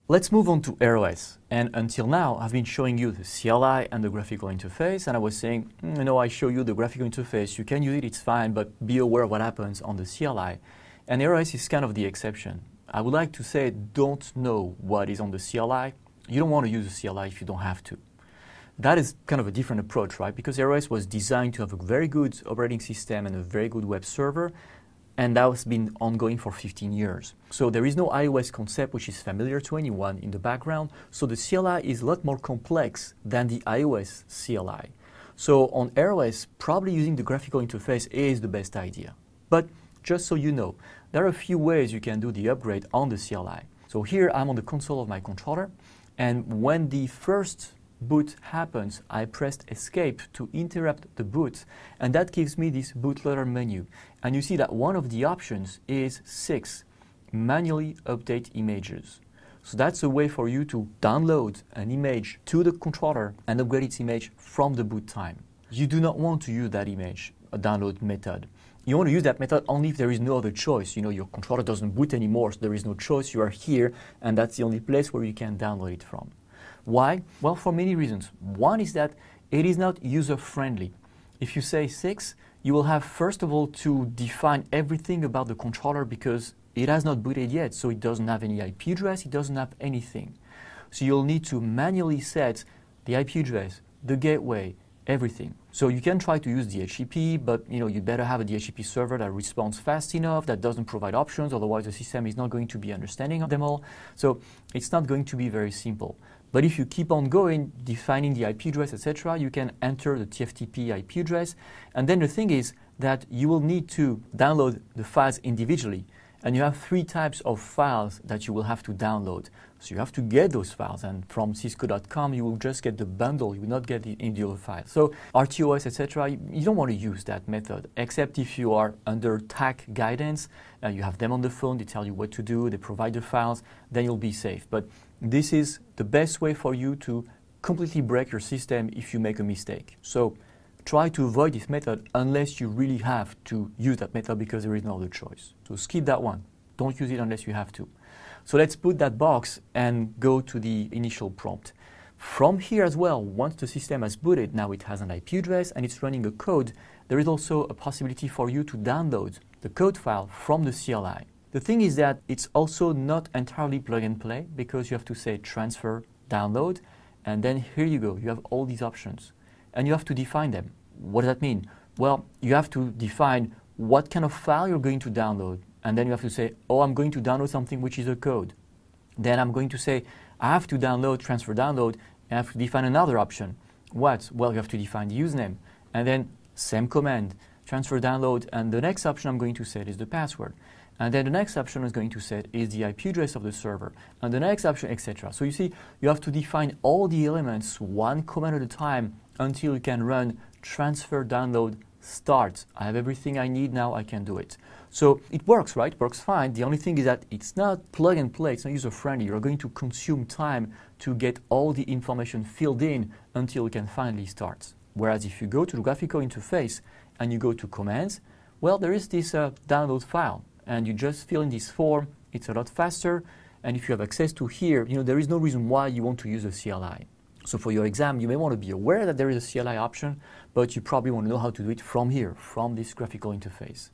Let's move on to AireOS. And until now, I've been showing you the CLI and the graphical interface, and I was saying, I show you the graphical interface, you can use it, it's fine, but be aware of what happens on the CLI. And AireOS is kind of the exception. I would like to say, don't know what is on the CLI. You don't want to use the CLI if you don't have to. That is kind of a different approach, right? Because AireOS was designed to have a very good operating system and a very good web server, and that has been ongoing for 15 years. So there is no iOS concept which is familiar to anyone in the background, so the CLI is a lot more complex than the iOS CLI. So on AireOS, probably using the graphical interface is the best idea. But just so you know, there are a few ways you can do the upgrade on the CLI. So here I'm on the console of my controller, and when the first boot happens, I pressed escape to interrupt the boot, and that gives me this bootloader menu. And you see that one of the options is 6, manually update images. So that's a way for you to download an image to the controller and upgrade its image from the boot time. You do not want to use that image, a download method. You want to use that method only if there is no other choice. Your controller doesn't boot anymore, so there is no choice, you are here, and that's the only place where you can download it from. Why? Well, for many reasons. One is that it is not user-friendly. If you say 6, you will have, first of all, to define everything about the controller because it has not booted yet, so it doesn't have any IP address, it doesn't have anything. So you'll need to manually set the IP address, the gateway, everything. So you can try to use DHCP, but you better have a DHCP server that responds fast enough, that doesn't provide options, otherwise the system is not going to be understanding of them all. So it's not going to be very simple. But if you keep on going, defining the IP address, etc., you can enter the TFTP IP address. And then the thing is that you will need to download the files individually. And you have 3 types of files that you will have to download. So you have to get those files, and from cisco.com you will just get the bundle, you will not get the individual files. So RTOS, etc., you don't want to use that method, except if you are under TAC guidance, you have them on the phone, they tell you what to do, they provide the files, then you'll be safe. But this is the best way for you to completely break your system if you make a mistake. So try to avoid this method unless you really have to use that method because there is no other choice. So skip that one. Don't use it unless you have to. So let's put that box and go to the initial prompt. From here as well, once the system has booted, now it has an IP address and it's running a code, there is also a possibility for you to download the code file from the CLI. The thing is that it's also not entirely plug and play because you have to say transfer, download, and then here you go, you have all these options. And you have to define them. What does that mean? Well, you have to define what kind of file you're going to download. And then you have to say, I'm going to download something which is a code. Then I'm going to say, I have to download, transfer, download, and I have to define another option. What? Well, you have to define the username. And then same command, transfer, download, and the next option I'm going to set is the password. And then the next option is going to set is the IP address of the server. And the next option, etc. So you see, you have to define all the elements one command at a time until you can run transfer, download, start. I have everything I need now, I can do it. So it works, right? It works fine. The only thing is that it's not plug and play, it's not user-friendly. You're going to consume time to get all the information filled in until you can finally start. Whereas if you go to the graphical interface and you go to commands, well, there is this download file. And you just fill in this form, it's a lot faster, and if you have access to here, there is no reason why you want to use a CLI. So for your exam, you may want to be aware that there is a CLI option, but you probably want to know how to do it from here, from this graphical interface.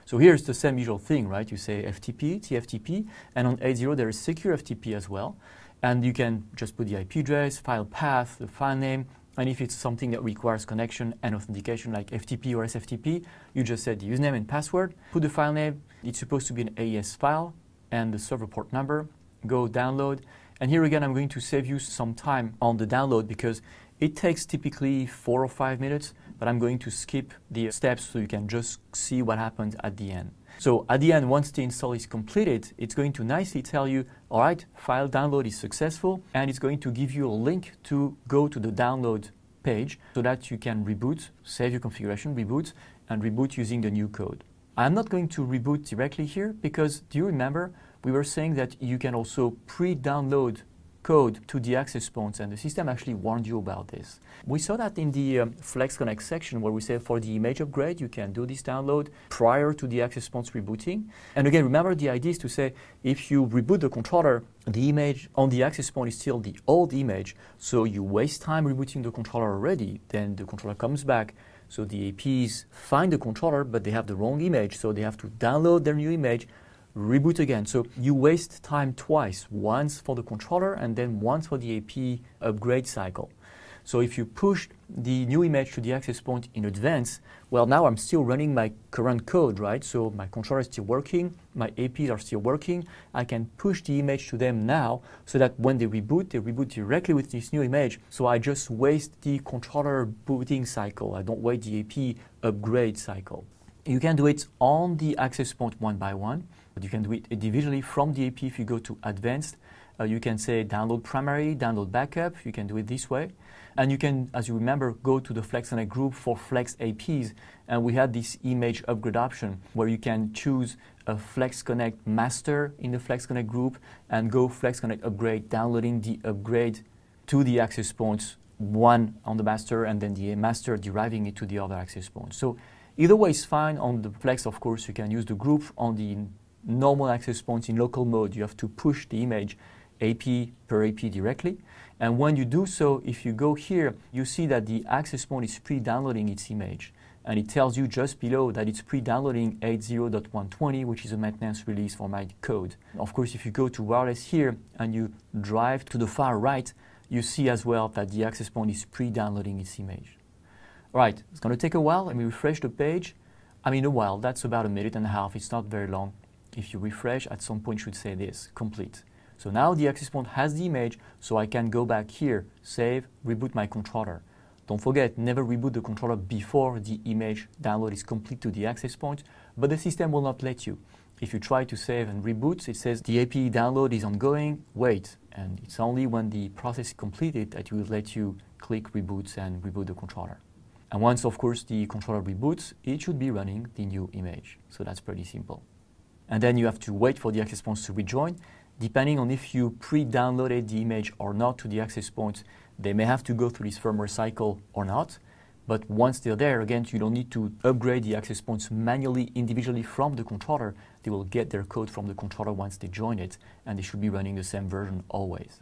So here's the same usual thing, right? You say FTP, TFTP, and on 8.0 there is secure FTP as well, and you can just put the IP address, file path, the file name, and if it's something that requires connection and authentication like FTP or SFTP, you just set the username and password, put the file name, it's supposed to be an AES file, and the server port number, go download. And here again, I'm going to save you some time on the download because it takes typically 4 or 5 minutes, but I'm going to skip the steps so you can just see what happens at the end. So at the end, once the install is completed, it's going to nicely tell you, all right, file download is successful, and it's going to give you a link to go to the download page so that you can reboot, save your configuration, reboot, and reboot using the new code. I'm not going to reboot directly here because, do you remember, we were saying that you can also pre-download code to the access points, and the system actually warned you about this. We saw that in the FlexConnect section where we say for the image upgrade, you can do this download prior to the access points rebooting. And again, remember the idea is to say if you reboot the controller, the image on the access point is still the old image, so you waste time rebooting the controller already, then the controller comes back. So the APs find the controller, but they have the wrong image, so they have to download their new image, reboot again. So you waste time twice, once for the controller and then once for the AP upgrade cycle. So if you push the new image to the access point in advance, well, now I'm still running my current code, right? So my controller is still working, my APs are still working. I can push the image to them now so that when they reboot directly with this new image. So I just waste the controller booting cycle. I don't wait the AP upgrade cycle. You can do it on the access point one by one, but you can do it individually from the AP if you go to advanced. You can say download primary, download backup. You can do it this way. And you can, as you remember, go to the FlexConnect group for Flex APs. And we had this image upgrade option where you can choose a FlexConnect master in the FlexConnect group and go FlexConnect upgrade, downloading the upgrade to the access points, one on the master and then the master deriving it to the other access points. So either way is fine. On the Flex, of course, you can use the group. On the normal access points in local mode, you have to push the image AP per AP directly. And when you do so, if you go here, you see that the access point is pre-downloading its image. And it tells you just below that it's pre-downloading 80.120, which is a maintenance release for my code. Of course, if you go to wireless here and you drive to the far right, you see as well that the access point is pre-downloading its image. All right, it's going to take a while. Let me refresh the page. I mean, a while, that's about 1.5 minutes. It's not very long. If you refresh, at some point, you should say this, complete. So now the access point has the image, so I can go back here, save, reboot my controller. Don't forget, never reboot the controller before the image download is complete to the access point, but the system will not let you. If you try to save and reboot, it says the AP download is ongoing, wait, and it's only when the process is completed that it will let you click reboot and reboot the controller. And once, of course, the controller reboots, it should be running the new image. So that's pretty simple. And then you have to wait for the access points to rejoin. Depending on if you pre-downloaded the image or not to the access points, they may have to go through this firmware cycle or not. But once they're there, again, you don't need to upgrade the access points manually, individually from the controller. They will get their code from the controller once they join it, and they should be running the same version always.